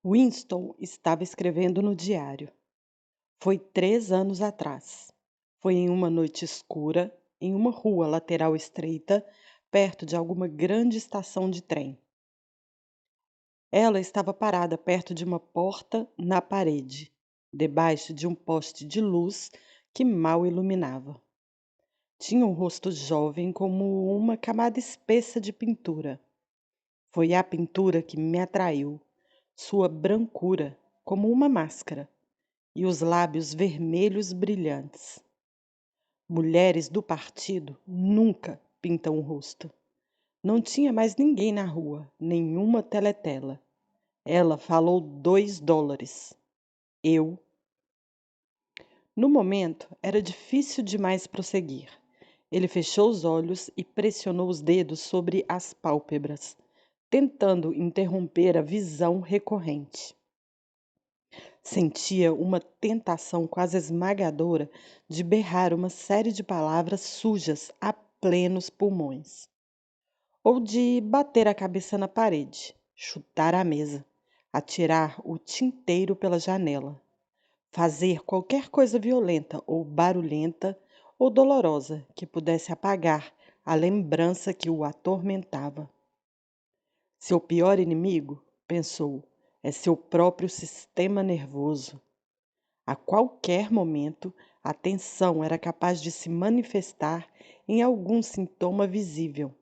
Winston estava escrevendo no diário. Foi 3 anos atrás. Foi em uma noite escura, em uma rua lateral estreita, perto de alguma grande estação de trem. Ela estava parada perto de uma porta na parede, debaixo de um poste de luz que mal iluminava. Tinha um rosto jovem como uma camada espessa de pintura. Foi a pintura que me atraiu, sua brancura, como uma máscara, e os lábios vermelhos brilhantes. Mulheres do partido nunca pintam o rosto. Não tinha mais ninguém na rua, nenhuma teletela. Ela falou $2. Eu. No momento, era difícil demais prosseguir. Ele fechou os olhos e pressionou os dedos sobre as pálpebras, tentando interromper a visão recorrente. Sentia uma tentação quase esmagadora de berrar uma série de palavras sujas a plenos pulmões, ou de bater a cabeça na parede, chutar a mesa, atirar o tinteiro pela janela, fazer qualquer coisa violenta ou barulhenta ou dolorosa que pudesse apagar a lembrança que o atormentava. Seu pior inimigo, pensou, é seu próprio sistema nervoso. A qualquer momento, a tensão era capaz de se manifestar em algum sintoma visível.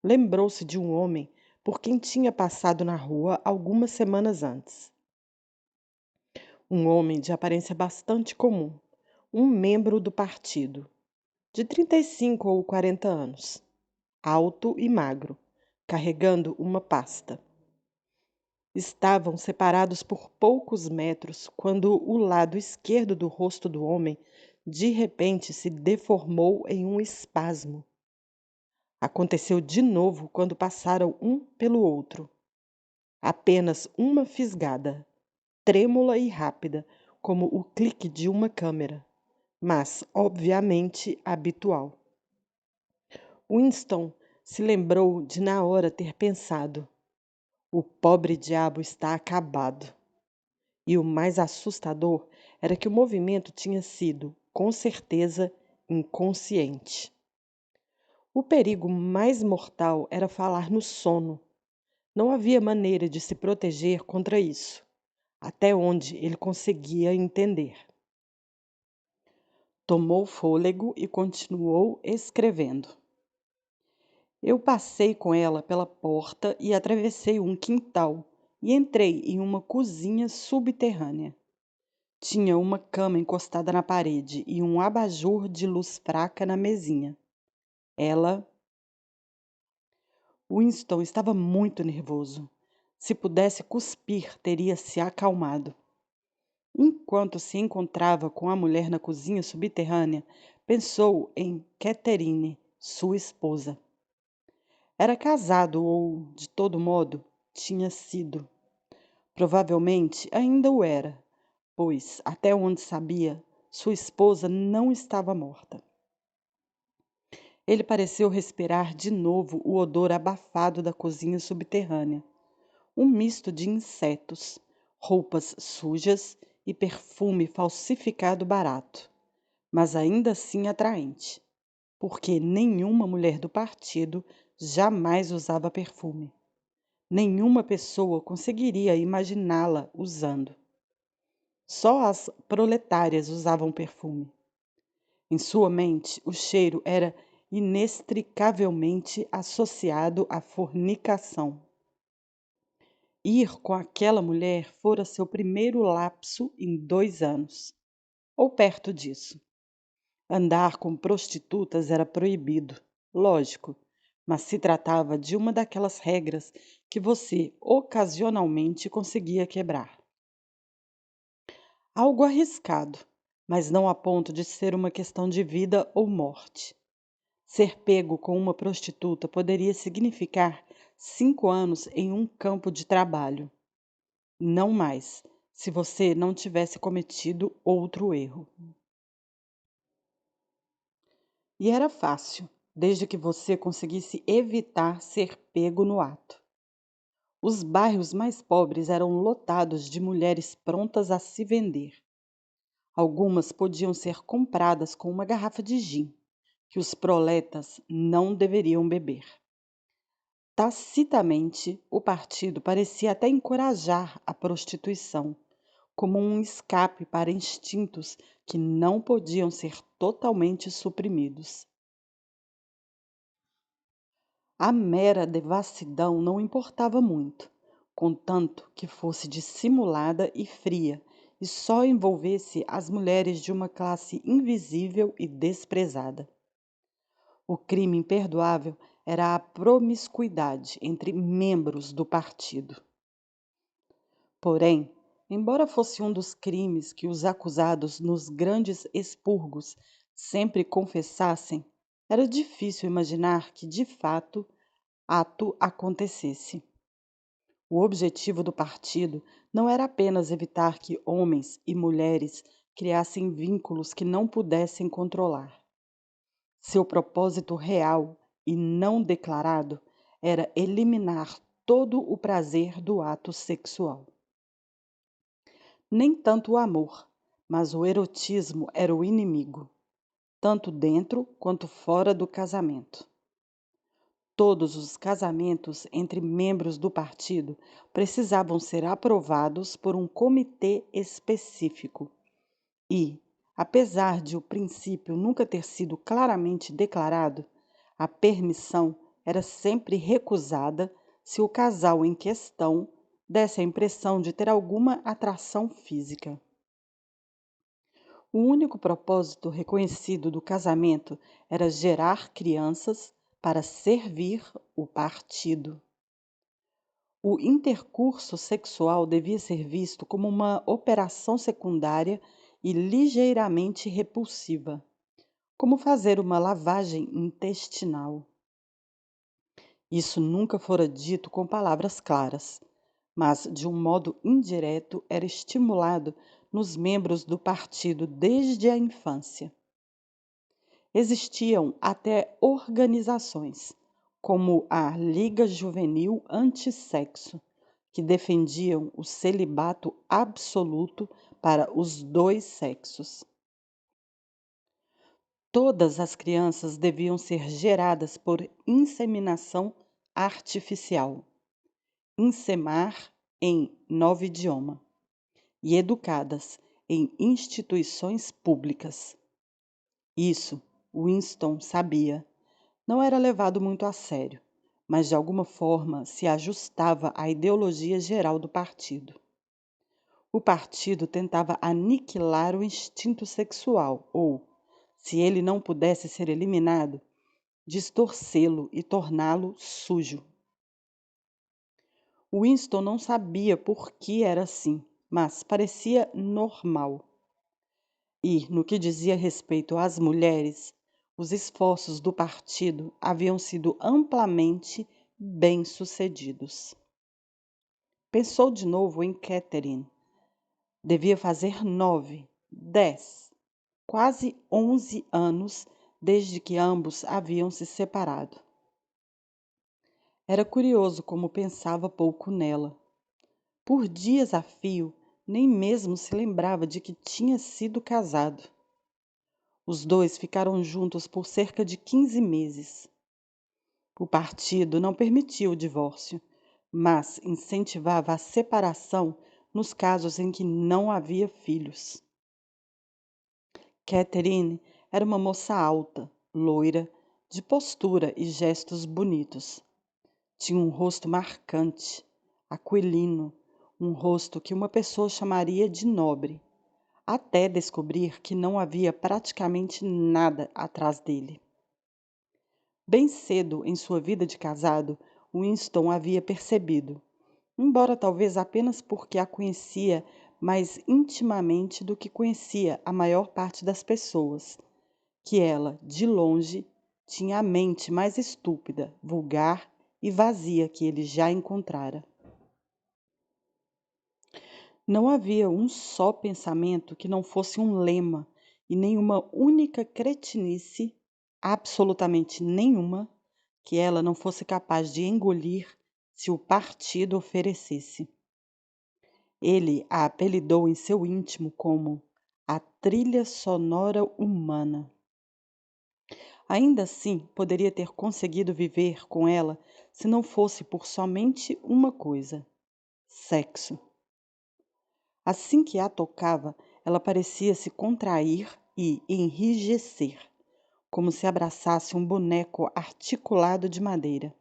Lembrou-se de um homem por quem tinha passado na rua algumas semanas antes. Um homem de aparência bastante comum, um membro do partido, de 35 ou 40 anos, alto e magro, carregando uma pasta. Estavam separados por poucos metros quando o lado esquerdo do rosto do homem de repente se deformou em um espasmo. Aconteceu de novo quando passaram um pelo outro. Apenas uma fisgada, trêmula e rápida, como o clique de uma câmera, mas obviamente habitual. Winston se lembrou de na hora ter pensado: o pobre diabo está acabado. E o mais assustador era que o movimento tinha sido, com certeza, inconsciente. O perigo mais mortal era falar no sono. Não havia maneira de se proteger contra isso, até onde ele conseguia entender. Tomou fôlego e continuou escrevendo. Eu passei com ela pela porta e atravessei um quintal e entrei em uma cozinha subterrânea. Tinha uma cama encostada na parede e um abajur de luz fraca na mesinha. Ela. Winston estava muito nervoso. Se pudesse cuspir, teria se acalmado. Enquanto se encontrava com a mulher na cozinha subterrânea, pensou em Catherine, sua esposa. Era casado ou, de todo modo, tinha sido. Provavelmente ainda o era, pois, até onde sabia, sua esposa não estava morta. Ele pareceu respirar de novo o odor abafado da cozinha subterrânea. Um misto de insetos, roupas sujas e perfume falsificado barato, mas ainda assim atraente, porque nenhuma mulher do partido jamais usava perfume. Nenhuma pessoa conseguiria imaginá-la usando. Só as proletárias usavam perfume. Em sua mente, o cheiro era inextricavelmente associado à fornicação. Ir com aquela mulher fora seu primeiro lapso em 2 anos, ou perto disso. Andar com prostitutas era proibido, lógico, mas se tratava de uma daquelas regras que você ocasionalmente conseguia quebrar. Algo arriscado, mas não a ponto de ser uma questão de vida ou morte. Ser pego com uma prostituta poderia significar 5 anos em um campo de trabalho. Não mais, se você não tivesse cometido outro erro. E era fácil, desde que você conseguisse evitar ser pego no ato. Os bairros mais pobres eram lotados de mulheres prontas a se vender. Algumas podiam ser compradas com uma garrafa de gin, que os proletas não deveriam beber. Tacitamente, o partido parecia até encorajar a prostituição, como um escape para instintos que não podiam ser totalmente suprimidos. A mera devassidão não importava muito, contanto que fosse dissimulada e fria e só envolvesse as mulheres de uma classe invisível e desprezada. O crime imperdoável era a promiscuidade entre membros do partido. Porém, embora fosse um dos crimes que os acusados nos grandes expurgos sempre confessassem, era difícil imaginar que, de fato, ato acontecesse. O objetivo do partido não era apenas evitar que homens e mulheres criassem vínculos que não pudessem controlar. Seu propósito real e não declarado era eliminar todo o prazer do ato sexual. Nem tanto o amor, mas o erotismo era o inimigo, tanto dentro quanto fora do casamento. Todos os casamentos entre membros do partido precisavam ser aprovados por um comitê específico e, apesar de o princípio nunca ter sido claramente declarado, a permissão era sempre recusada se o casal em questão desse a impressão de ter alguma atração física. O único propósito reconhecido do casamento era gerar crianças para servir o partido. O intercurso sexual devia ser visto como uma operação secundária e ligeiramente repulsiva, como fazer uma lavagem intestinal. Isso nunca fora dito com palavras claras, mas de um modo indireto era estimulado nos membros do partido desde a infância. Existiam até organizações, como a Liga Juvenil Antissexo, que defendiam o celibato absoluto para os dois sexos. Todas as crianças deviam ser geradas por inseminação artificial, insemar em novo idioma, e educadas em instituições públicas. Isso Winston sabia. Não era levado muito a sério, mas de alguma forma se ajustava à ideologia geral do partido. O partido tentava aniquilar o instinto sexual, ou, se ele não pudesse ser eliminado, distorcê-lo e torná-lo sujo. Winston não sabia por que era assim, mas parecia normal. E, no que dizia respeito às mulheres, os esforços do partido haviam sido amplamente bem-sucedidos. Pensou de novo em Catherine. Devia fazer 9, 10, quase 11 anos desde que ambos haviam se separado. Era curioso como pensava pouco nela. Por dias a fio, nem mesmo se lembrava de que tinha sido casado. Os dois ficaram juntos por cerca de 15 meses. O partido não permitia o divórcio, mas incentivava a separação nos casos em que não havia filhos. Catherine era uma moça alta, loira, de postura e gestos bonitos. Tinha um rosto marcante, aquilino, um rosto que uma pessoa chamaria de nobre, até descobrir que não havia praticamente nada atrás dele. Bem cedo em sua vida de casado, Winston havia percebido, embora talvez apenas porque a conhecia mais intimamente do que conhecia a maior parte das pessoas, que ela, de longe, tinha a mente mais estúpida, vulgar e vazia que ele já encontrara. Não havia um só pensamento que não fosse um lema e nenhuma única cretinice, absolutamente nenhuma, que ela não fosse capaz de engolir se o partido oferecesse. Ele a apelidou em seu íntimo como a trilha sonora humana. Ainda assim, poderia ter conseguido viver com ela se não fosse por somente uma coisa: sexo. Assim que a tocava, ela parecia se contrair e enrijecer, como se abraçasse um boneco articulado de madeira.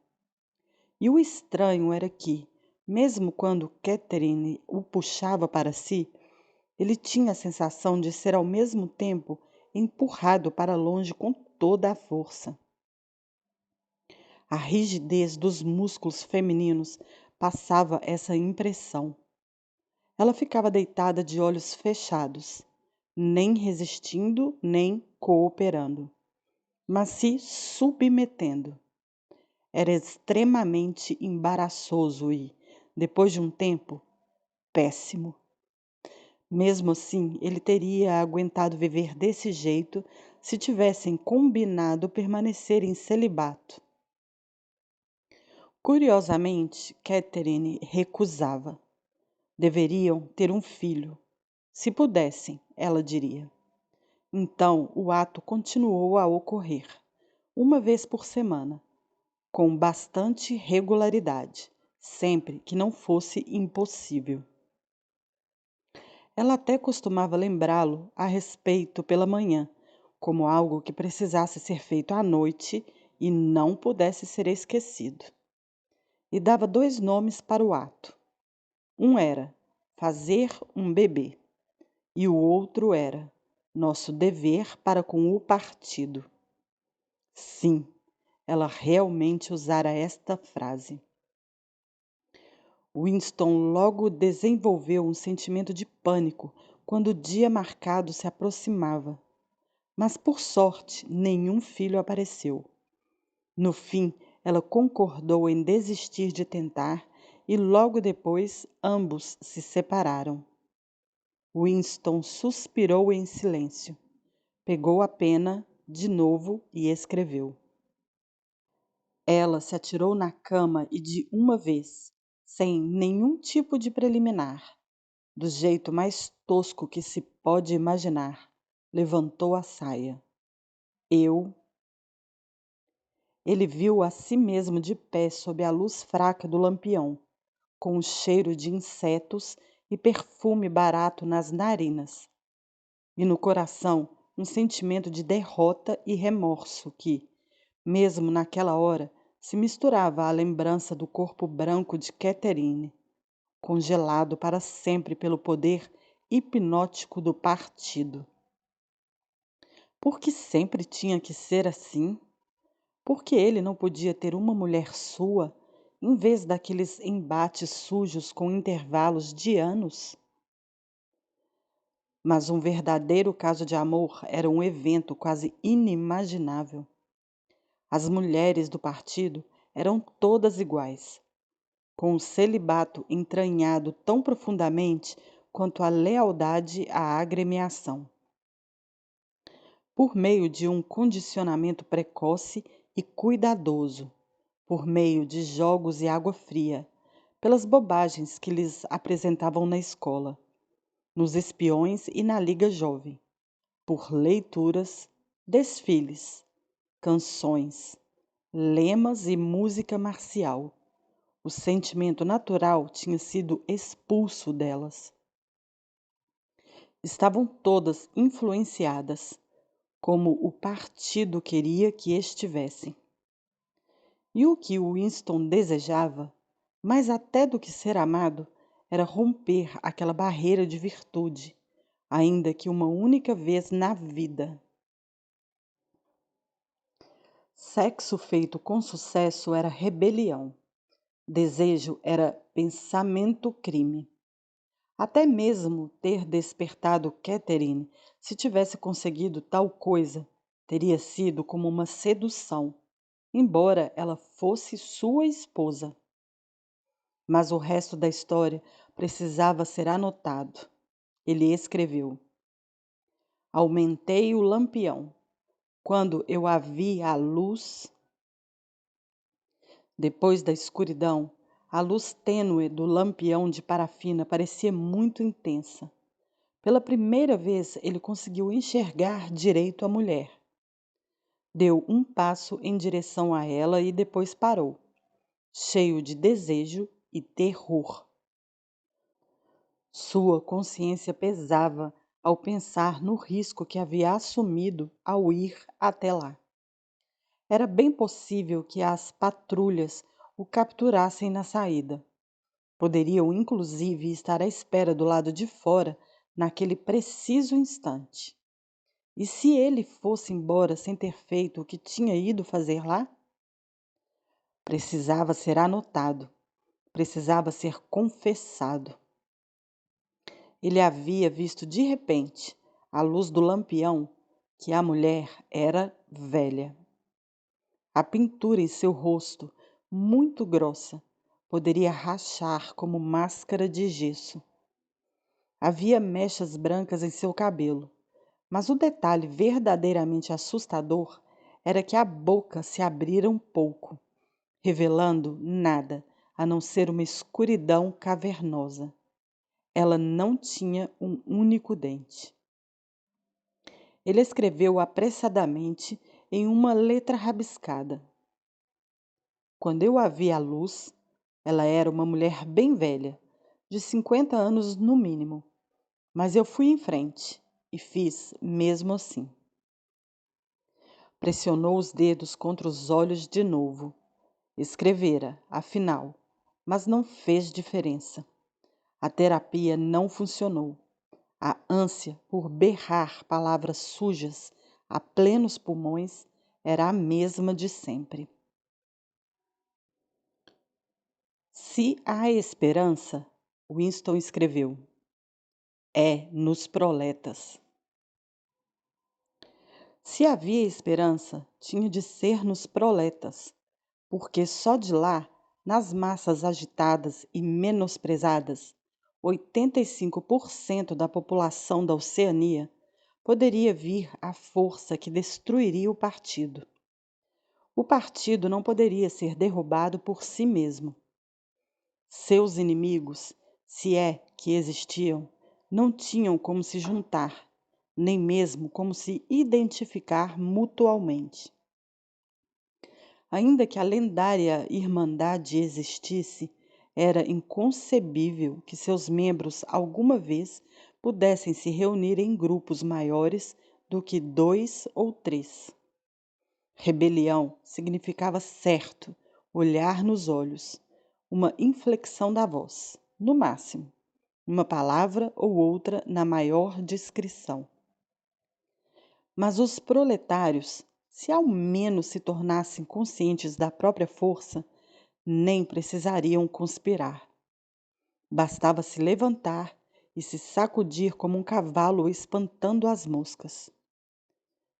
E o estranho era que, mesmo quando Catherine o puxava para si, ele tinha a sensação de ser ao mesmo tempo empurrado para longe com toda a força. A rigidez dos músculos femininos passava essa impressão. Ela ficava deitada de olhos fechados, nem resistindo nem cooperando, mas se submetendo. Era extremamente embaraçoso e, depois de um tempo, péssimo. Mesmo assim, ele teria aguentado viver desse jeito se tivessem combinado permanecer em celibato. Curiosamente, Catherine recusava. Deveriam ter um filho. Se pudessem, ela diria. Então, o ato continuou a ocorrer, uma vez por semana, com bastante regularidade, sempre que não fosse impossível. Ela até costumava lembrá-lo a respeito pela manhã, como algo que precisasse ser feito à noite e não pudesse ser esquecido. E dava 2 nomes para o ato. Um era fazer um bebê e o outro era nosso dever para com o partido. Sim, ela realmente usara esta frase. Winston logo desenvolveu um sentimento de pânico quando o dia marcado se aproximava. Mas, por sorte, nenhum filho apareceu. No fim, ela concordou em desistir de tentar e logo depois ambos se separaram. Winston suspirou em silêncio, pegou a pena de novo e escreveu. Ela se atirou na cama e de uma vez, sem nenhum tipo de preliminar, do jeito mais tosco que se pode imaginar, levantou a saia. Ele viu a si mesmo de pé sob a luz fraca do lampião, com o cheiro de insetos e perfume barato nas narinas. E no coração um sentimento de derrota e remorso que, mesmo naquela hora, se misturava à lembrança do corpo branco de Catherine, congelado para sempre pelo poder hipnótico do partido. Por que sempre tinha que ser assim? Por que ele não podia ter uma mulher sua, em vez daqueles embates sujos com intervalos de anos? Mas um verdadeiro caso de amor era um evento quase inimaginável. As mulheres do partido eram todas iguais, com o celibato entranhado tão profundamente quanto a lealdade à agremiação. Por meio de um condicionamento precoce e cuidadoso, por meio de jogos e água fria, pelas bobagens que lhes apresentavam na escola, nos espiões e na Liga Jovem, por leituras, desfiles, canções, lemas e música marcial. O sentimento natural tinha sido expulso delas. Estavam todas influenciadas, como o partido queria que estivessem. E o que Winston desejava, mais até do que ser amado, era romper aquela barreira de virtude, ainda que uma única vez na vida. Sexo feito com sucesso era rebelião. Desejo era pensamento-crime. Até mesmo ter despertado Catherine, se tivesse conseguido tal coisa, teria sido como uma sedução, embora ela fosse sua esposa. Mas o resto da história precisava ser anotado. Ele escreveu: Aumentei o lampião. Quando eu a vi à luz, depois da escuridão, A luz tênue do lampião de parafina parecia muito intensa. Pela primeira vez, ele conseguiu enxergar direito a mulher. Deu um passo em direção a ela e depois parou, cheio de desejo e terror. Sua consciência pesava ao pensar no risco que havia assumido ao ir até lá. Era bem possível que as patrulhas o capturassem na saída. Poderiam, inclusive, estar à espera do lado de fora naquele preciso instante. E se ele fosse embora sem ter feito o que tinha ido fazer lá? Precisava ser anotado, precisava ser confessado. Ele havia visto de repente, à luz do lampião, que a mulher era velha. A pintura em seu rosto, muito grossa, poderia rachar como máscara de gesso. Havia mechas brancas em seu cabelo, mas o detalhe verdadeiramente assustador era que a boca se abrira um pouco, revelando nada a não ser uma escuridão cavernosa. Ela não tinha um único dente. Ele escreveu apressadamente em uma letra rabiscada. Quando eu a vi à luz, ela era uma mulher bem velha, de 50 anos no mínimo, mas eu fui em frente e fiz mesmo assim. Pressionou os dedos contra os olhos de novo. Escrevera, afinal, mas não fez diferença. A terapia não funcionou. A ânsia por berrar palavras sujas a plenos pulmões era a mesma de sempre. Se há esperança, Winston escreveu, é nos proletas. Se havia esperança, tinha de ser nos proletas, porque só de lá, nas massas agitadas e menosprezadas, 85% da população da Oceania poderia vir a força que destruiria o partido. O partido não poderia ser derrubado por si mesmo. Seus inimigos, se é que existiam, não tinham como se juntar, nem mesmo como se identificar mutualmente. Ainda que a lendária Irmandade existisse, era inconcebível que seus membros alguma vez pudessem se reunir em grupos maiores do que 2 ou 3. Rebelião significava certo, olhar nos olhos, uma inflexão da voz, no máximo, uma palavra ou outra na maior discrição. Mas os proletários, se ao menos se tornassem conscientes da própria força, nem precisariam conspirar. Bastava se levantar e se sacudir como um cavalo espantando as moscas.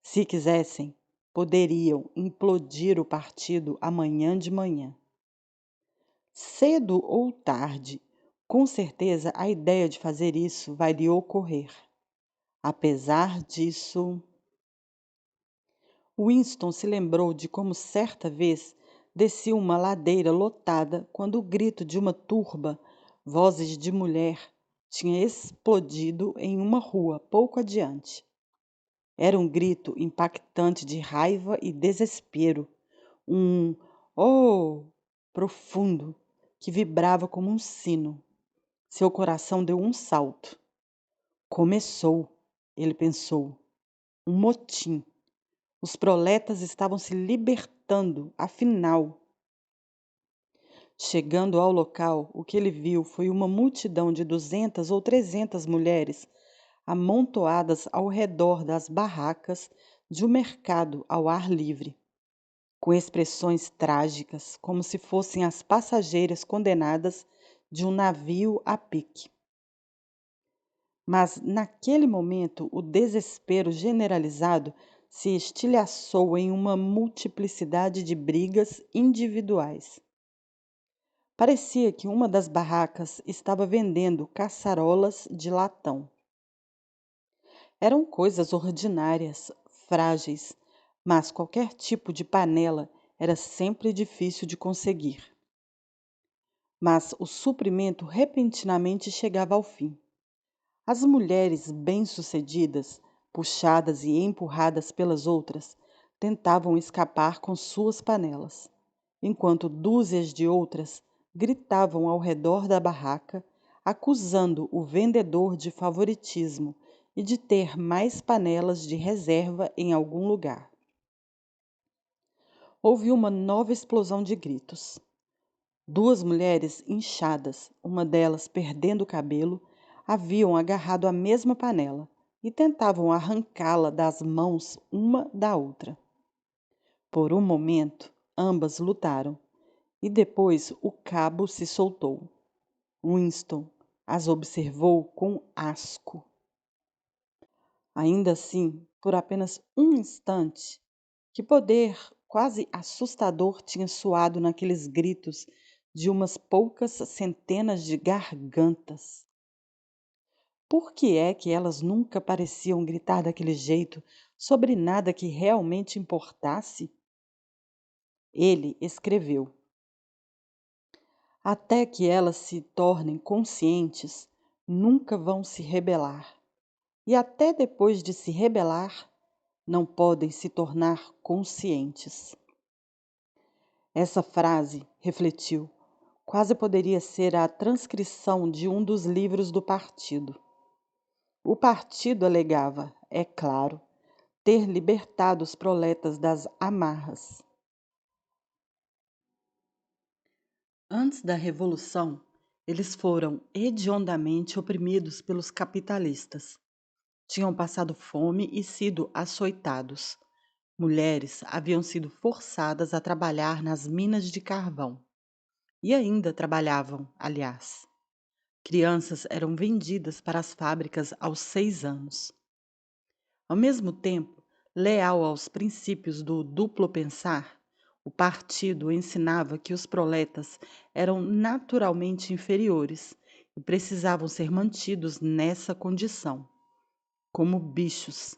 Se quisessem, poderiam implodir o partido amanhã de manhã. Cedo ou tarde, com certeza a ideia de fazer isso vai lhe ocorrer. Apesar disso, Winston se lembrou de como certa vez descia uma ladeira lotada quando o grito de uma turba, vozes de mulher, tinha explodido em uma rua pouco adiante. Era um grito impactante de raiva e desespero, um "oh" profundo que vibrava como um sino. Seu coração deu um salto. Começou, ele pensou, um motim. Os proletas estavam se libertando, afinal. Chegando ao local, o que ele viu foi uma multidão de 200 ou 300 mulheres amontoadas ao redor das barracas de um mercado ao ar livre, com expressões trágicas, como se fossem as passageiras condenadas de um navio a pique. Mas, naquele momento, o desespero generalizado se estilhaçou em uma multiplicidade de brigas individuais. Parecia que uma das barracas estava vendendo caçarolas de latão. Eram coisas ordinárias, frágeis, mas qualquer tipo de panela era sempre difícil de conseguir. mas o suprimento repentinamente chegava ao fim. As mulheres bem-sucedidas, puxadas e empurradas pelas outras, tentavam escapar com suas panelas, enquanto dúzias de outras gritavam ao redor da barraca, acusando o vendedor de favoritismo e de ter mais panelas de reserva em algum lugar. Houve uma nova explosão de gritos. Duas mulheres inchadas, uma delas perdendo o cabelo, haviam agarrado a mesma panela e tentavam arrancá-la das mãos uma da outra. Por um momento, ambas lutaram, e depois o cabo se soltou. Winston as observou com asco. Ainda assim, por apenas um instante, que poder quase assustador tinha soado naqueles gritos de umas poucas centenas de gargantas. Por que é que elas nunca pareciam gritar daquele jeito sobre nada que realmente importasse? Ele escreveu: até que elas se tornem conscientes, nunca vão se rebelar. E até depois de se rebelar, não podem se tornar conscientes. Essa frase, refletiu, quase poderia ser a transcrição de um dos livros do partido. O partido alegava, é claro, ter libertado os proletas das amarras. Antes da Revolução, eles foram hediondamente oprimidos pelos capitalistas. Tinham passado fome e sido açoitados. Mulheres haviam sido forçadas a trabalhar nas minas de carvão. E ainda trabalhavam, aliás. Crianças eram vendidas para as fábricas aos 6 anos. Ao mesmo tempo, leal aos princípios do duplo pensar, o partido ensinava que os proletas eram naturalmente inferiores e precisavam ser mantidos nessa condição, como bichos,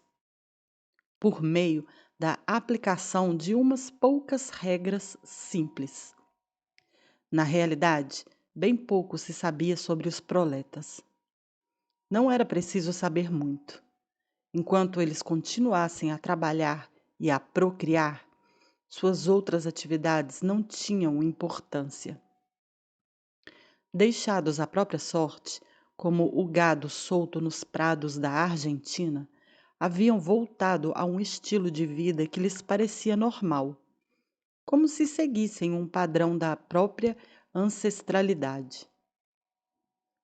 por meio da aplicação de umas poucas regras simples. Na realidade, bem pouco se sabia sobre os proletas. Não era preciso saber muito. Enquanto eles continuassem a trabalhar e a procriar, suas outras atividades não tinham importância. Deixados à própria sorte, como o gado solto nos prados da Argentina, haviam voltado a um estilo de vida que lhes parecia normal, como se seguissem um padrão da própria ancestralidade.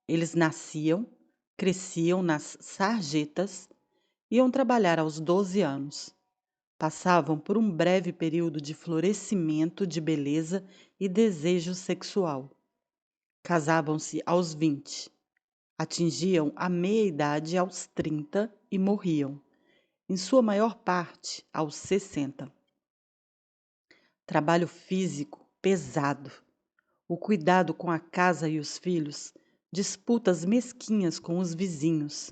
Eles nasciam, cresciam nas sarjetas, iam trabalhar aos 12 anos. Passavam por um breve período de florescimento de beleza e desejo sexual. Casavam-se aos 20, atingiam a meia-idade aos 30 e morriam, em sua maior parte aos 60. Trabalho físico pesado, o cuidado com a casa e os filhos, disputas mesquinhas com os vizinhos,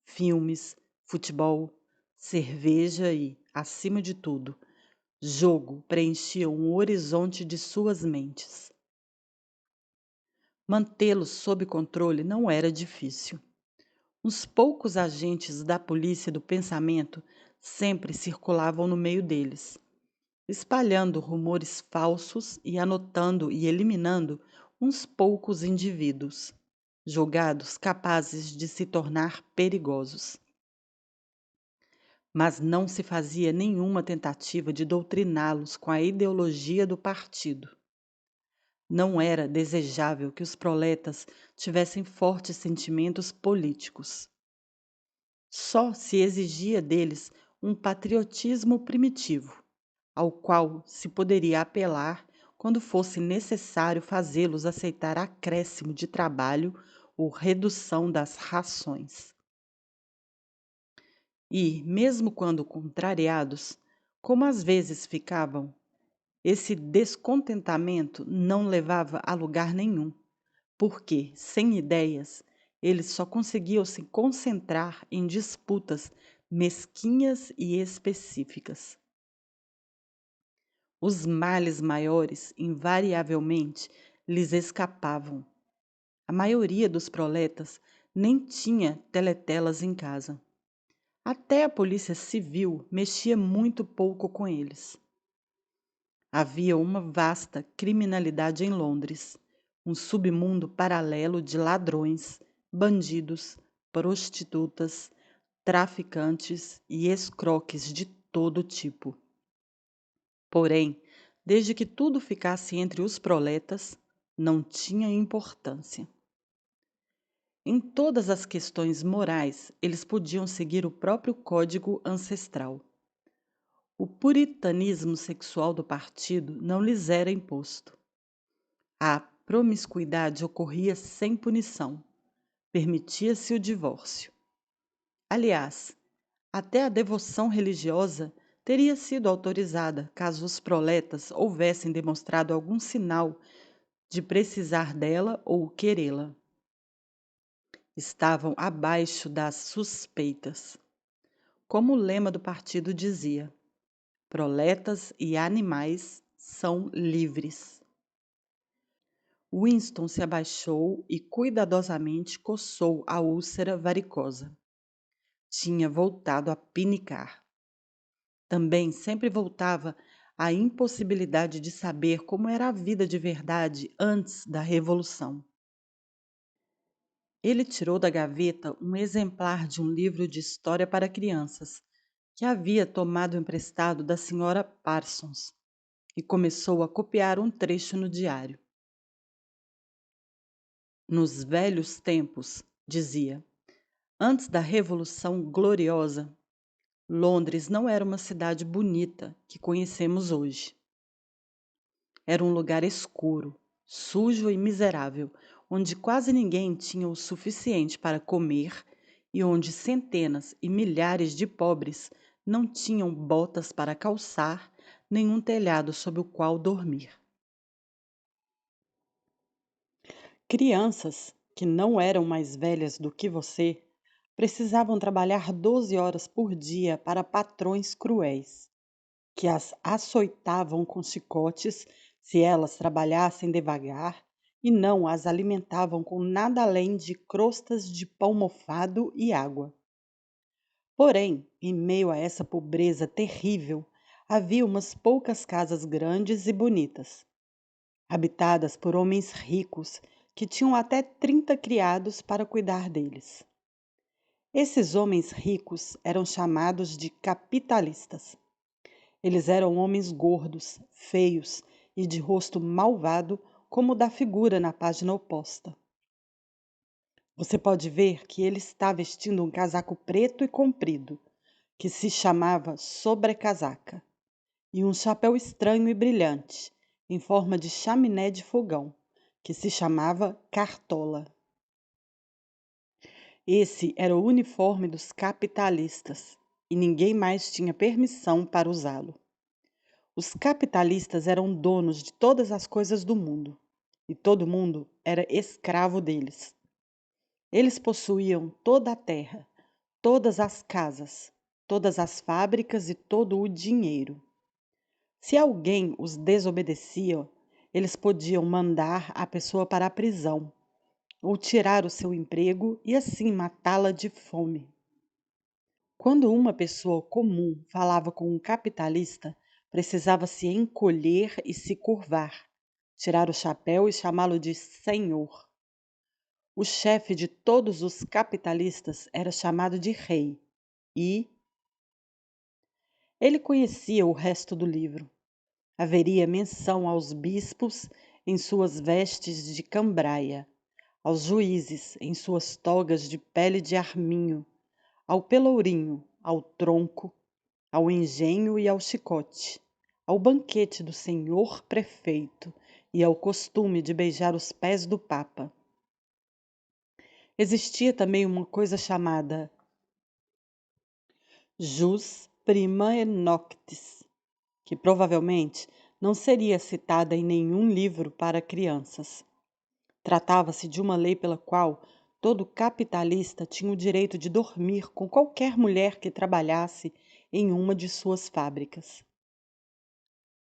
filmes, futebol, cerveja e, acima de tudo, jogo preenchiam o horizonte de suas mentes. Mantê-los sob controle não era difícil. Uns poucos agentes da polícia do pensamento sempre circulavam no meio deles, espalhando rumores falsos e anotando e eliminando uns poucos indivíduos, julgados capazes de se tornar perigosos. Mas não se fazia nenhuma tentativa de doutriná-los com a ideologia do partido. Não era desejável que os proletas tivessem fortes sentimentos políticos. Só se exigia deles um patriotismo primitivo, ao qual se poderia apelar quando fosse necessário fazê-los aceitar acréscimo de trabalho ou redução das rações. E, mesmo quando contrariados, como às vezes ficavam, esse descontentamento não levava a lugar nenhum, porque, sem ideias, eles só conseguiam se concentrar em disputas mesquinhas e específicas. Os males maiores, invariavelmente, lhes escapavam. A maioria dos proletas nem tinha teletelas em casa. Até a polícia civil mexia muito pouco com eles. Havia uma vasta criminalidade em Londres, um submundo paralelo de ladrões, bandidos, prostitutas, traficantes e escroques de todo tipo. Porém, desde que tudo ficasse entre os proletas, não tinha importância. Em todas as questões morais, eles podiam seguir o próprio código ancestral. O puritanismo sexual do partido não lhes era imposto. A promiscuidade ocorria sem punição. Permitia-se o divórcio. Aliás, até a devoção religiosa teria sido autorizada caso os proletas houvessem demonstrado algum sinal de precisar dela ou querê-la. Estavam abaixo das suspeitas. Como o lema do partido dizia, proletas e animais são livres. Winston se abaixou e cuidadosamente coçou a úlcera varicosa. Tinha voltado a pinicar. Também sempre voltava à impossibilidade de saber como era a vida de verdade antes da Revolução. Ele tirou da gaveta um exemplar de um livro de história para crianças, que havia tomado emprestado da senhora Parsons, e começou a copiar um trecho no diário. Nos velhos tempos, dizia, antes da Revolução Gloriosa, Londres não era uma cidade bonita que conhecemos hoje. Era um lugar escuro, sujo e miserável, onde quase ninguém tinha o suficiente para comer e onde centenas e milhares de pobres não tinham botas para calçar, nem um telhado sob o qual dormir. Crianças, que não eram mais velhas do que você, precisavam trabalhar 12 horas por dia para patrões cruéis, que as açoitavam com chicotes se elas trabalhassem devagar e não as alimentavam com nada além de crostas de pão mofado e água. Porém, em meio a essa pobreza terrível, havia umas poucas casas grandes e bonitas, habitadas por homens ricos que tinham até 30 criados para cuidar deles. Esses homens ricos eram chamados de capitalistas. Eles eram homens gordos, feios e de rosto malvado, como o da figura na página oposta. Você pode ver que ele está vestindo um casaco preto e comprido, que se chamava sobrecasaca, e um chapéu estranho e brilhante, em forma de chaminé de fogão, que se chamava cartola. Esse era o uniforme dos capitalistas, e ninguém mais tinha permissão para usá-lo. Os capitalistas eram donos de todas as coisas do mundo, e todo mundo era escravo deles. Eles possuíam toda a terra, todas as casas, todas as fábricas e todo o dinheiro. Se alguém os desobedecia, eles podiam mandar a pessoa para a prisão, ou tirar o seu emprego e assim matá-la de fome. Quando uma pessoa comum falava com um capitalista, precisava se encolher e se curvar, tirar o chapéu e chamá-lo de senhor. O chefe de todos os capitalistas era chamado de rei, e ele conhecia o resto do livro. Haveria menção aos bispos em suas vestes de cambraia, aos juízes em suas togas de pele de arminho, ao pelourinho, ao tronco, ao engenho e ao chicote, ao banquete do senhor prefeito e ao costume de beijar os pés do papa. Existia também uma coisa chamada jus prima noctis, que provavelmente não seria citada em nenhum livro para crianças. Tratava-se de uma lei pela qual todo capitalista tinha o direito de dormir com qualquer mulher que trabalhasse em uma de suas fábricas.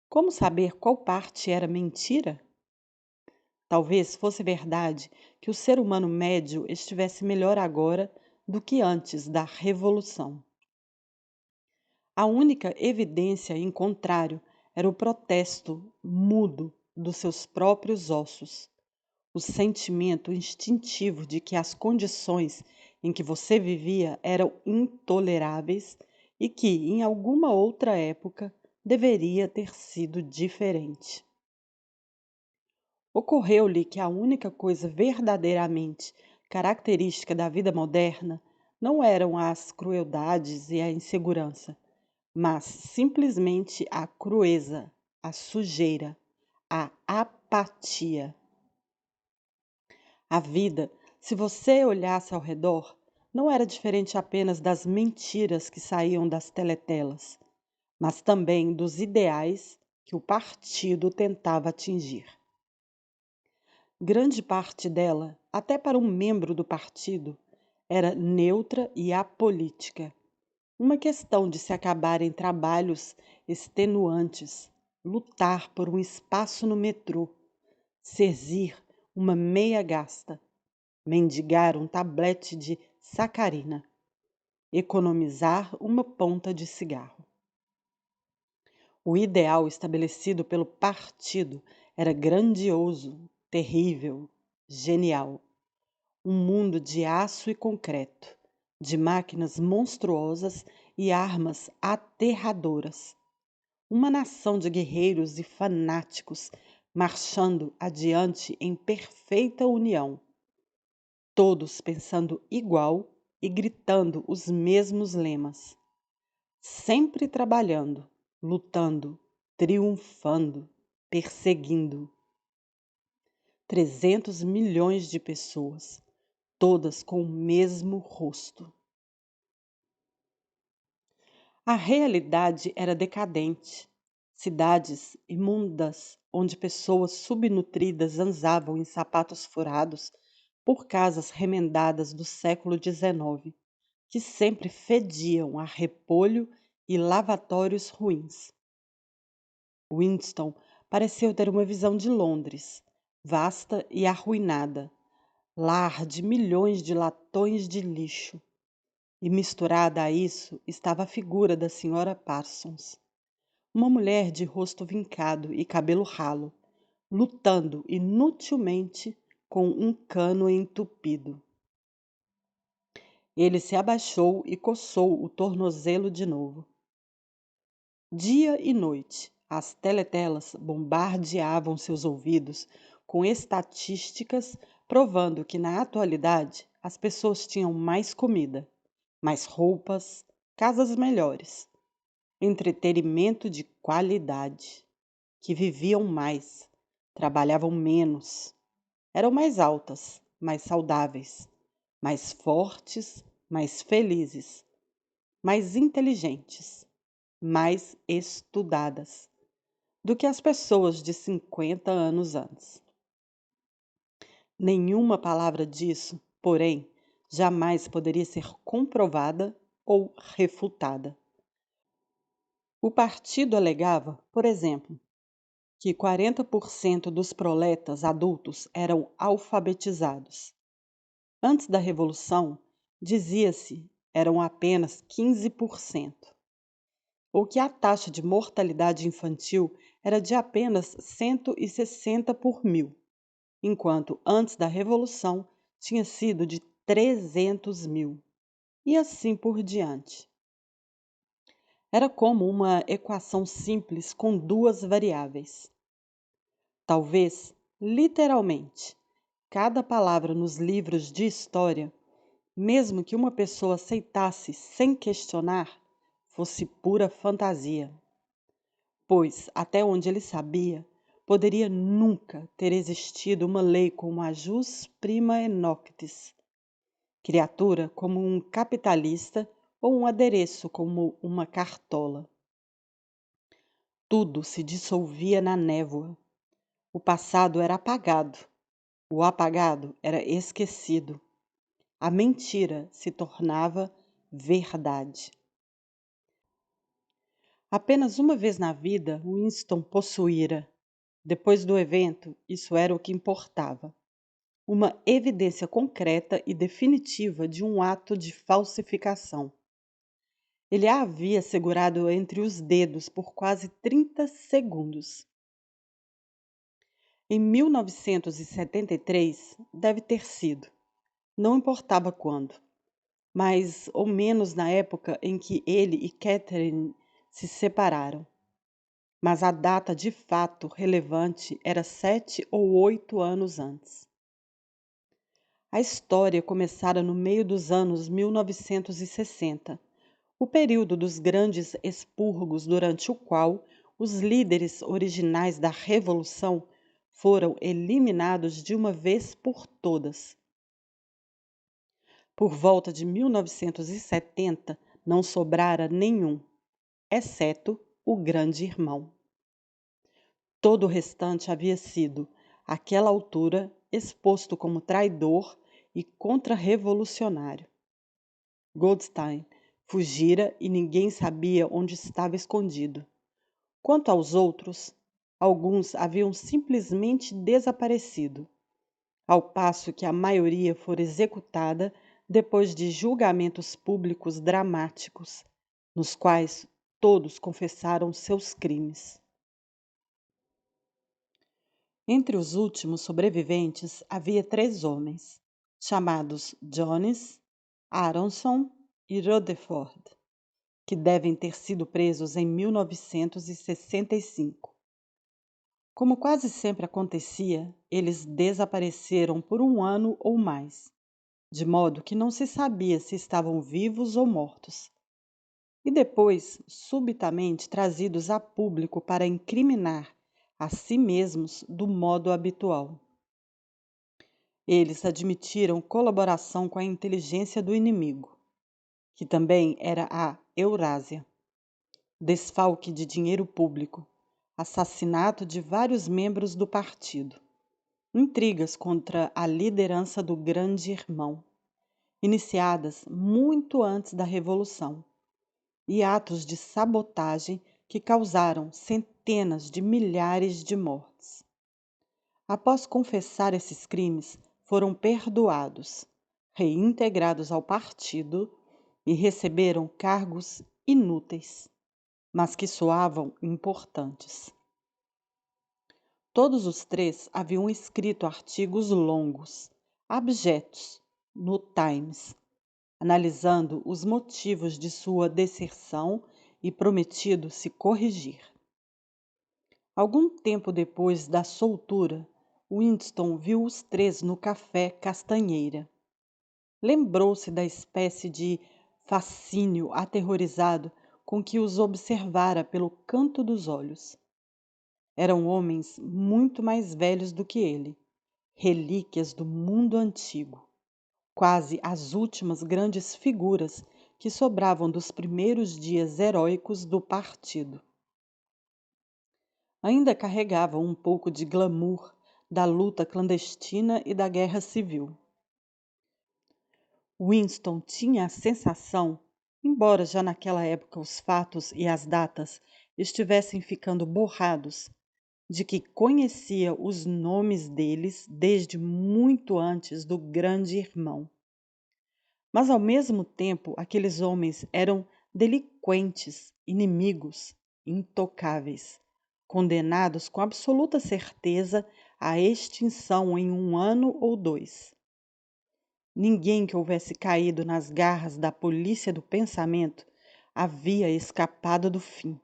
Como saber qual parte era mentira? Talvez fosse verdade que o ser humano médio estivesse melhor agora do que antes da Revolução. A única evidência em contrário era o protesto mudo dos seus próprios ossos, o sentimento instintivo de que as condições em que você vivia eram intoleráveis e que, em alguma outra época, deveria ter sido diferente. Ocorreu-lhe que a única coisa verdadeiramente característica da vida moderna não eram as crueldades e a insegurança, mas simplesmente a crueza, a sujeira, a apatia. A vida, se você olhasse ao redor, não era diferente apenas das mentiras que saíam das teletelas, mas também dos ideais que o partido tentava atingir. Grande parte dela, até para um membro do partido, era neutra e apolítica. Uma questão de se acabar em trabalhos extenuantes, lutar por um espaço no metrô, servir uma meia gasta, mendigar um tablete de sacarina, economizar uma ponta de cigarro. O ideal estabelecido pelo partido era grandioso, terrível, genial. Um mundo de aço e concreto, de máquinas monstruosas e armas aterradoras. Uma nação de guerreiros e fanáticos marchando adiante em perfeita união, todos pensando igual e gritando os mesmos lemas, sempre trabalhando, lutando, triunfando, perseguindo. 300 milhões de pessoas, todas com o mesmo rosto. A realidade era decadente. Cidades imundas, onde pessoas subnutridas andavam em sapatos furados por casas remendadas do século XIX, que sempre fediam a repolho e lavatórios ruins. Winston pareceu ter uma visão de Londres, vasta e arruinada, lar de milhões de latões de lixo. E misturada a isso estava a figura da senhora Parsons, uma mulher de rosto vincado e cabelo ralo, lutando inutilmente com um cano entupido. Ele se abaixou e coçou o tornozelo de novo. Dia e noite, as teletelas bombardeavam seus ouvidos com estatísticas provando que, na atualidade, as pessoas tinham mais comida, mais roupas, casas melhores, entretenimento de qualidade, que viviam mais, trabalhavam menos, eram mais altas, mais saudáveis, mais fortes, mais felizes, mais inteligentes, mais estudadas do que as pessoas de 50 anos antes. Nenhuma palavra disso, porém, jamais poderia ser comprovada ou refutada. O partido alegava, por exemplo, que 40% dos proletas adultos eram alfabetizados. Antes da Revolução, dizia-se eram apenas 15%, ou que a taxa de mortalidade infantil era de apenas 160 por mil, enquanto antes da Revolução tinha sido de 300 mil, e assim por diante. Era como uma equação simples com duas variáveis. Talvez, literalmente, cada palavra nos livros de história, mesmo que uma pessoa aceitasse sem questionar, fosse pura fantasia. Pois, até onde ele sabia, poderia nunca ter existido uma lei como a jus prima noctis, criatura como um capitalista ou um adereço como uma cartola. Tudo se dissolvia na névoa. O passado era apagado. O apagado era esquecido. A mentira se tornava verdade. Apenas uma vez na vida, Winston possuíra, Depois do evento, isso era o que importava. Uma evidência concreta e definitiva de um ato de falsificação. Ele a havia segurado entre os dedos por quase 30 segundos. Em 1973, deve ter sido. Não importava quando, mais ou menos na época em que ele e Catherine se separaram. Mas a data de fato relevante era 7 ou 8 anos antes. A história começara no meio dos anos 1960, o período dos grandes expurgos durante o qual os líderes originais da Revolução foram eliminados de uma vez por todas. Por volta de 1970, não sobrara nenhum, exceto o Grande Irmão. Todo o restante havia sido, àquela altura, exposto como traidor e contra-revolucionário. Goldstein fugira e ninguém sabia onde estava escondido. Quanto aos outros, alguns haviam simplesmente desaparecido, ao passo que a maioria fora executada depois de julgamentos públicos dramáticos, nos quais todos confessaram seus crimes. Entre os últimos sobreviventes havia 3 homens, chamados Jones, Aronson e Rutherford, que devem ter sido presos em 1965. Como quase sempre acontecia, eles desapareceram por 1 ano ou mais, de modo que não se sabia se estavam vivos ou mortos, e depois subitamente trazidos a público para incriminar a si mesmos do modo habitual. Eles admitiram colaboração com a inteligência do inimigo, que também era a Eurásia, desfalque de dinheiro público, assassinato de vários membros do partido, intrigas contra a liderança do Grande Irmão, iniciadas muito antes da Revolução, e atos de sabotagem que causaram centenas de milhares de mortes. Após confessar esses crimes, foram perdoados, reintegrados ao partido e receberam cargos inúteis, mas que soavam importantes. Todos os 3 haviam escrito artigos longos, abjetos, no Times, analisando os motivos de sua deserção e prometido se corrigir. Algum tempo depois da soltura, Winston viu os 3 no café Castanheira. Lembrou-se da espécie de fascínio aterrorizado com que os observara pelo canto dos olhos. Eram homens muito mais velhos do que ele, relíquias do mundo antigo, quase as últimas grandes figuras que sobravam dos primeiros dias heróicos do partido. Ainda carregavam um pouco de glamour da luta clandestina e da guerra civil. Winston tinha a sensação, embora já naquela época os fatos e as datas estivessem ficando borrados, de que conhecia os nomes deles desde muito antes do Grande Irmão. Mas, ao mesmo tempo, aqueles homens eram delinquentes, inimigos, intocáveis, condenados com absoluta certeza à extinção em 1 ano ou 2. Ninguém que houvesse caído nas garras da polícia do pensamento havia escapado do fim.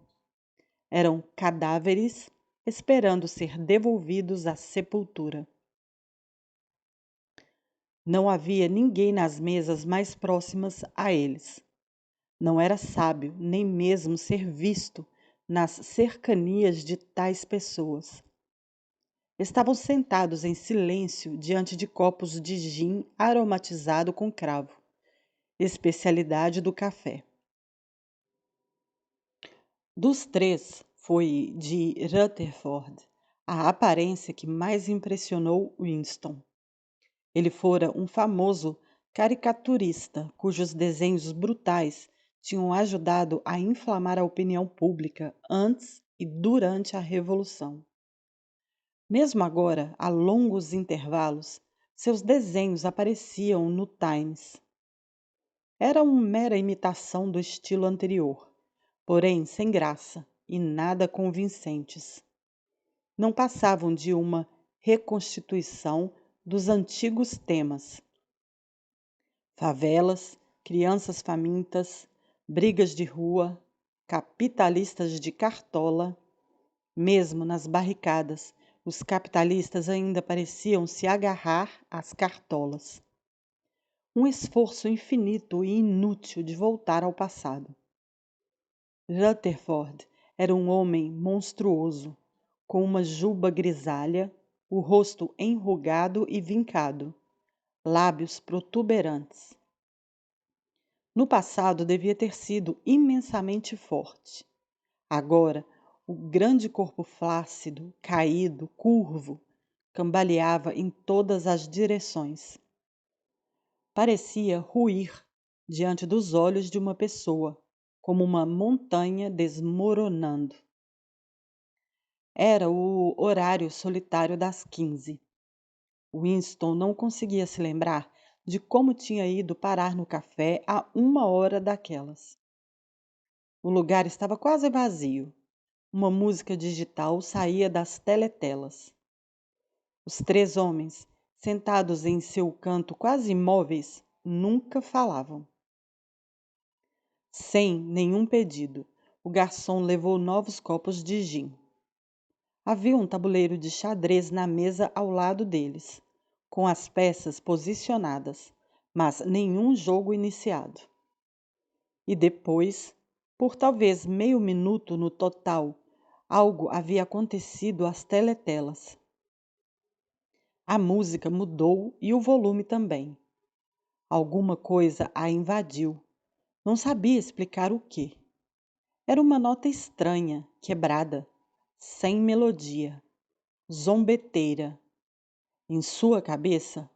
Eram cadáveres esperando ser devolvidos à sepultura. Não havia ninguém nas mesas mais próximas a eles. Não era sábio nem mesmo ser visto nas cercanias de tais pessoas. Estavam sentados em silêncio diante de copos de gin aromatizado com cravo, especialidade do café. Dos 3, foi de Rutherford a aparência que mais impressionou Winston. Ele fora um famoso caricaturista cujos desenhos brutais tinham ajudado a inflamar a opinião pública antes e durante a Revolução. Mesmo agora, a longos intervalos, seus desenhos apareciam no Times. Era uma mera imitação do estilo anterior, porém sem graça e nada convincentes. Não passavam de uma reconstituição dos antigos temas: favelas, crianças famintas, brigas de rua, capitalistas de cartola. Mesmo nas barricadas, os capitalistas ainda pareciam se agarrar às cartolas. Um esforço infinito e inútil de voltar ao passado. Rutherford era um homem monstruoso, com uma juba grisalha, o rosto enrugado e vincado, lábios protuberantes. No passado devia ter sido imensamente forte. Agora, o grande corpo flácido, caído, curvo, cambaleava em todas as direções. Parecia ruir diante dos olhos de uma pessoa, como uma montanha desmoronando. Era o horário solitário das 15. Winston não conseguia se lembrar de como tinha ido parar no café a 1 hora daquelas. O lugar estava quase vazio. Uma música digital saía das teletelas. Os 3 homens, sentados em seu canto quase imóveis, nunca falavam. Sem nenhum pedido, o garçom levou novos copos de gin. Havia um tabuleiro de xadrez na mesa ao lado deles, com as peças posicionadas, mas nenhum jogo iniciado. E depois, por talvez meio minuto no total, algo havia acontecido às teletelas. A música mudou e o volume também. Alguma coisa a invadiu. Não sabia explicar o quê. Era uma nota estranha, quebrada, sem melodia, zombeteira. Em sua cabeça,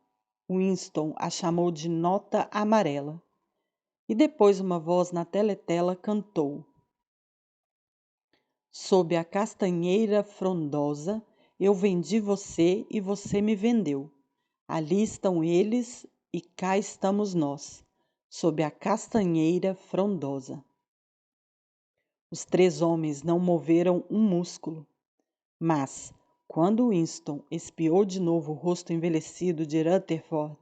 Winston a chamou de nota amarela. E depois uma voz na teletela cantou: sob a castanheira frondosa, eu vendi você e você me vendeu. Ali estão eles e cá estamos nós, sob a castanheira frondosa. Os 3 homens não moveram um músculo, mas, quando Winston espiou de novo o rosto envelhecido de Rutherford,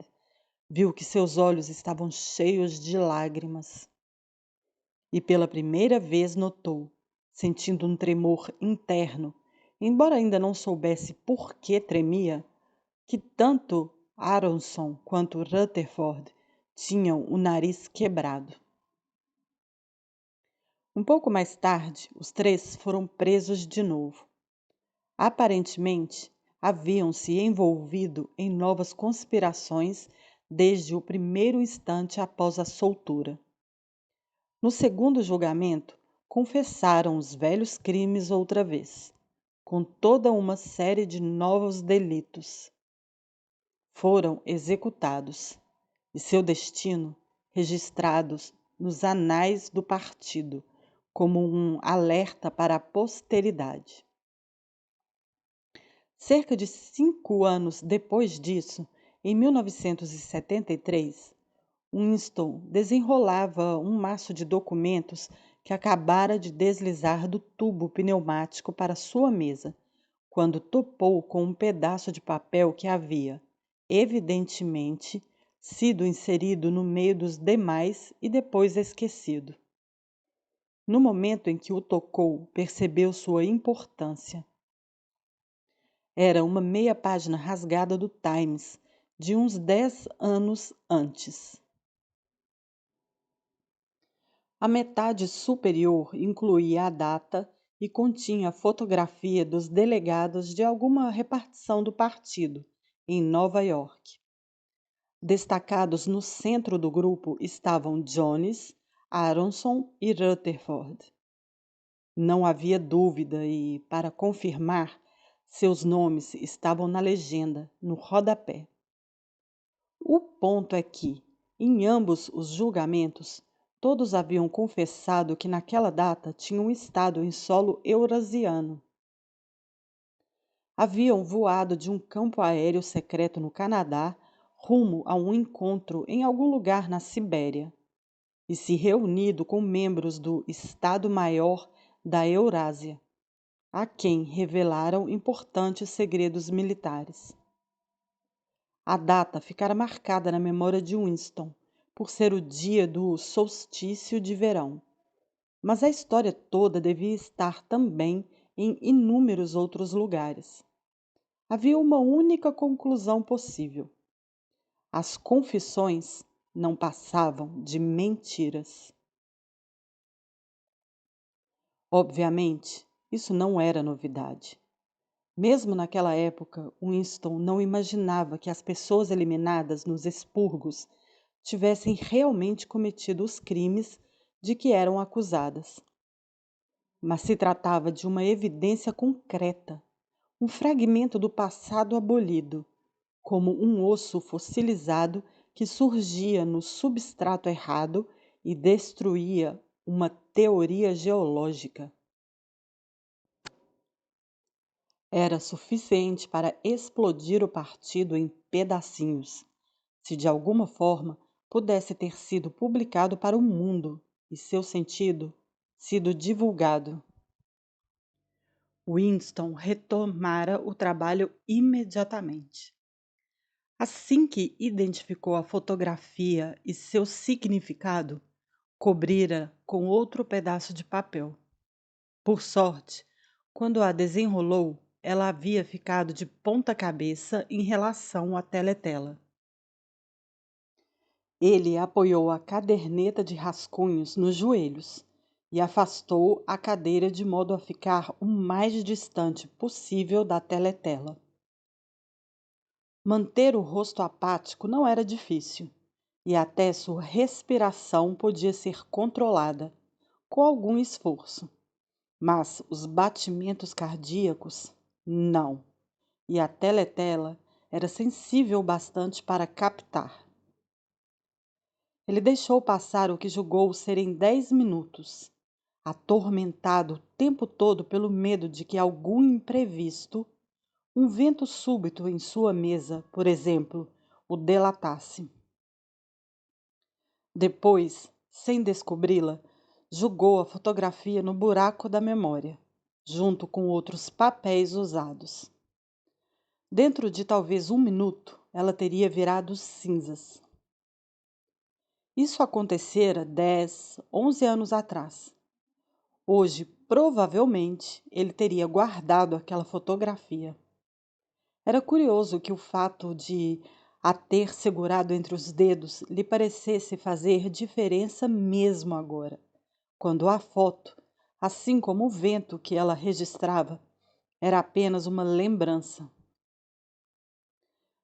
viu que seus olhos estavam cheios de lágrimas. E pela primeira vez notou, sentindo um tremor interno, embora ainda não soubesse por que tremia, que tanto Aronson quanto Rutherford tinham o nariz quebrado. Um pouco mais tarde, os 3 foram presos de novo. Aparentemente, haviam se envolvido em novas conspirações desde o primeiro instante após a soltura. No segundo julgamento, confessaram os velhos crimes outra vez, com toda uma série de novos delitos. Foram executados, e seu destino registrados nos anais do partido, como um alerta para a posteridade. Cerca de 5 anos depois disso, em 1973, Winston desenrolava um maço de documentos que acabara de deslizar do tubo pneumático para sua mesa, quando topou com um pedaço de papel que havia, evidentemente, sido inserido no meio dos demais e depois esquecido. No momento em que o tocou, percebeu sua importância. Era uma meia página rasgada do Times, de uns 10 anos antes. A metade superior incluía a data e continha a fotografia dos delegados de alguma repartição do partido, em Nova York. Destacados no centro do grupo estavam Jones, Aronson e Rutherford. Não havia dúvida e, para confirmar, seus nomes estavam na legenda, no rodapé. O ponto é que, em ambos os julgamentos, todos haviam confessado que naquela data tinham estado em solo eurasiano. Haviam voado de um campo aéreo secreto no Canadá rumo a um encontro em algum lugar na Sibéria e se reunido com membros do Estado-Maior da Eurásia, a quem revelaram importantes segredos militares. A data ficara marcada na memória de Winston, por ser o dia do solstício de verão. Mas a história toda devia estar também em inúmeros outros lugares. Havia uma única conclusão possível: as confissões não passavam de mentiras. Obviamente, isso não era novidade. Mesmo naquela época, Winston não imaginava que as pessoas eliminadas nos expurgos tivessem realmente cometido os crimes de que eram acusadas. Mas se tratava de uma evidência concreta, um fragmento do passado abolido, como um osso fossilizado que surgia no substrato errado e destruía uma teoria geológica. Era suficiente para explodir o partido em pedacinhos, se de alguma forma pudesse ter sido publicado para o mundo e seu sentido sido divulgado. Winston retomara o trabalho imediatamente. Assim que identificou a fotografia e seu significado, cobrira com outro pedaço de papel. Por sorte, quando a desenrolou, ela havia ficado de ponta cabeça em relação à teletela. Ele apoiou a caderneta de rascunhos nos joelhos e afastou a cadeira de modo a ficar o mais distante possível da teletela. Manter o rosto apático não era difícil, e até sua respiração podia ser controlada, com algum esforço. Mas os batimentos cardíacos, não. E a teletela era sensível bastante para captar. Ele deixou passar o que julgou serem 10 minutos, atormentado o tempo todo pelo medo de que algum imprevisto, um vento súbito em sua mesa, por exemplo, o delatasse. Depois, sem descobri-la, jogou a fotografia no buraco da memória, junto com outros papéis usados. Dentro de talvez 1 minuto, ela teria virado cinzas. Isso acontecera 10, 11 anos atrás. Hoje, provavelmente, ele teria guardado aquela fotografia. Era curioso que o fato de a ter segurado entre os dedos lhe parecesse fazer diferença mesmo agora, quando a foto, assim como o vento que ela registrava, era apenas uma lembrança.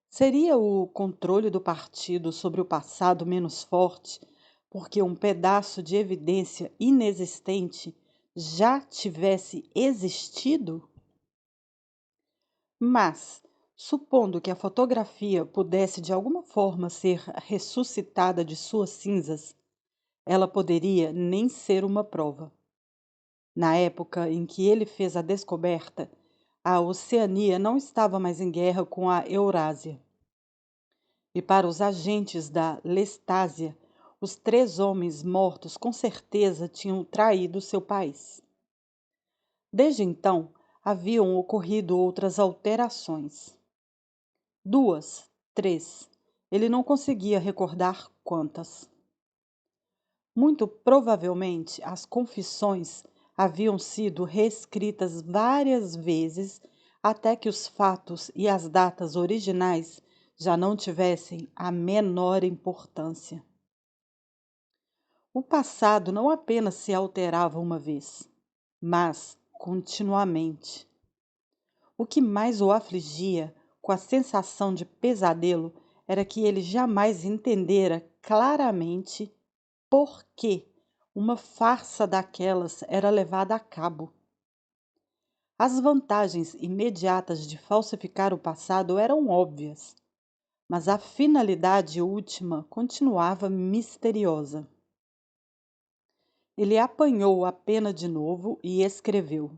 Seria o controle do partido sobre o passado menos forte, porque um pedaço de evidência inexistente já tivesse existido? Mas, supondo que a fotografia pudesse de alguma forma ser ressuscitada de suas cinzas, ela poderia nem ser uma prova. Na época em que ele fez a descoberta, a Oceania não estava mais em guerra com a Eurásia. E para os agentes da Lestásia, os 3 homens mortos com certeza tinham traído seu país. Desde então, haviam ocorrido outras alterações. 2, 3. Ele não conseguia recordar quantas. Muito provavelmente, as confissões haviam sido reescritas várias vezes até que os fatos e as datas originais já não tivessem a menor importância. O passado não apenas se alterava uma vez, mas continuamente. O que mais o afligia, com a sensação de pesadelo, era que ele jamais entendera claramente por que uma farsa daquelas era levada a cabo. As vantagens imediatas de falsificar o passado eram óbvias, mas a finalidade última continuava misteriosa. Ele apanhou a pena de novo e escreveu: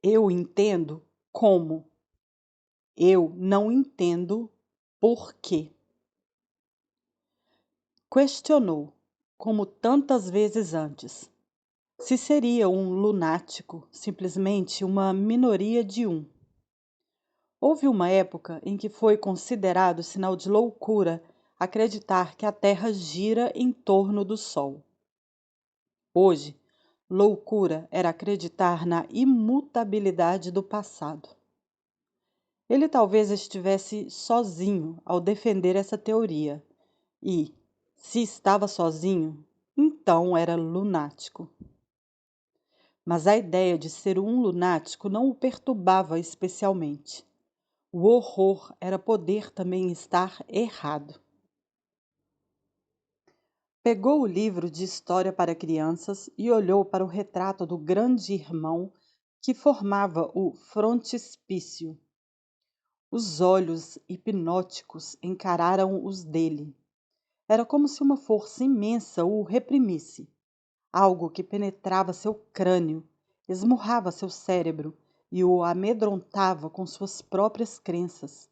Eu entendo como. Eu não entendo por quê. Questionou, como tantas vezes antes, se seria um lunático, simplesmente uma minoria de um. Houve uma época em que foi considerado sinal de loucura acreditar que a Terra gira em torno do Sol. Hoje, loucura era acreditar na imutabilidade do passado. Ele talvez estivesse sozinho ao defender essa teoria, e, se estava sozinho, então era lunático. Mas a ideia de ser um lunático não o perturbava especialmente. O horror era poder também estar errado. Pegou o livro de história para crianças e olhou para o retrato do grande irmão que formava o frontispício. Os olhos hipnóticos encararam os dele. Era como se uma força imensa o reprimisse, algo que penetrava seu crânio, esmurrava seu cérebro e o amedrontava com suas próprias crenças,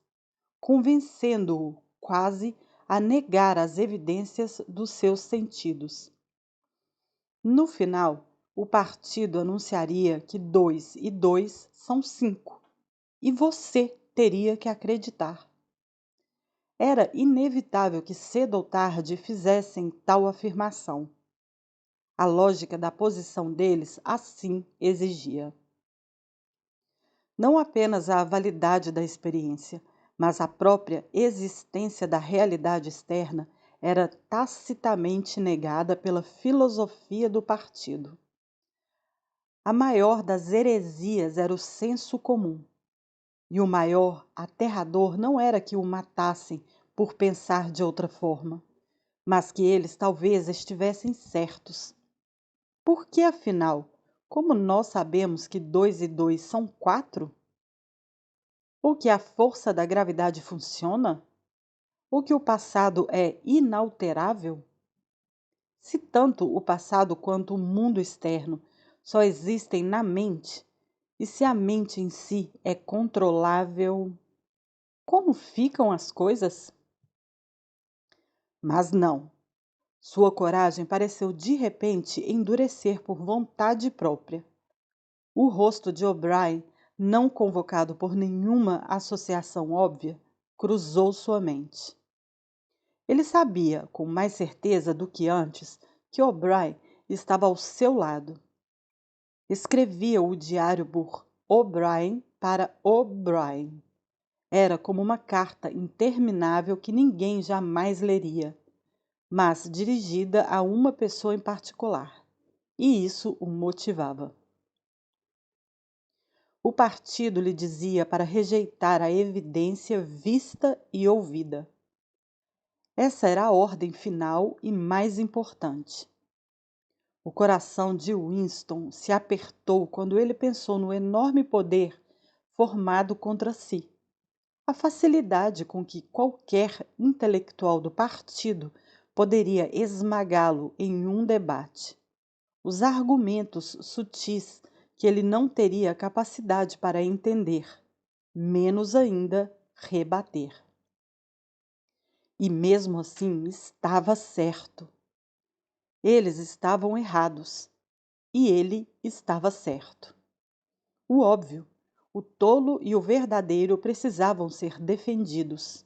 convencendo-o quase a negar as evidências dos seus sentidos. No final, o partido anunciaria que 2 e 2 são 5, e você teria que acreditar. Era inevitável que cedo ou tarde fizessem tal afirmação. A lógica da posição deles assim exigia. Não apenas a validade da experiência, mas a própria existência da realidade externa era tacitamente negada pela filosofia do partido. A maior das heresias era o senso comum, e o maior aterrador não era que o matassem por pensar de outra forma, mas que eles talvez estivessem certos. Por que, afinal, como nós sabemos que 2 e 2 são 4? Ou que a força da gravidade funciona? Ou que o passado é inalterável? Se tanto o passado quanto o mundo externo só existem na mente, e se a mente em si é controlável, como ficam as coisas? Mas não. Sua coragem pareceu de repente endurecer por vontade própria. O rosto de O'Brien, não convocado por nenhuma associação óbvia, cruzou sua mente. Ele sabia, com mais certeza do que antes, que O'Brien estava ao seu lado. Escrevia o diário por O'Brien para O'Brien. Era como uma carta interminável que ninguém jamais leria, mas dirigida a uma pessoa em particular. E isso o motivava. O partido lhe dizia para rejeitar a evidência vista e ouvida. Essa era a ordem final e mais importante. O coração de Winston se apertou quando ele pensou no enorme poder formado contra si. A facilidade com que qualquer intelectual do partido poderia esmagá-lo em um debate. Os argumentos sutis que ele não teria capacidade para entender, menos ainda rebater. E mesmo assim estava certo. Eles estavam errados e ele estava certo. O óbvio, o tolo e o verdadeiro precisavam ser defendidos.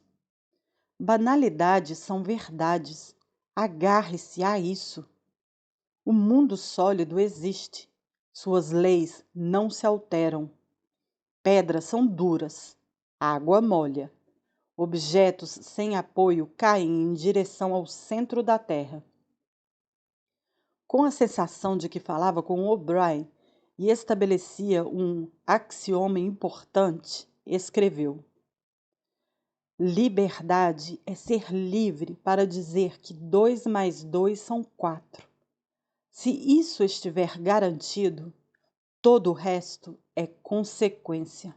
Banalidades são verdades. Agarre-se a isso. O mundo sólido existe. Suas leis não se alteram. Pedras são duras. Água molha. Objetos sem apoio caem em direção ao centro da Terra. Com a sensação de que falava com O'Brien e estabelecia um axioma importante, escreveu: Liberdade é ser livre para dizer que 2 mais 2 são 4. Se isso estiver garantido, todo o resto é consequência.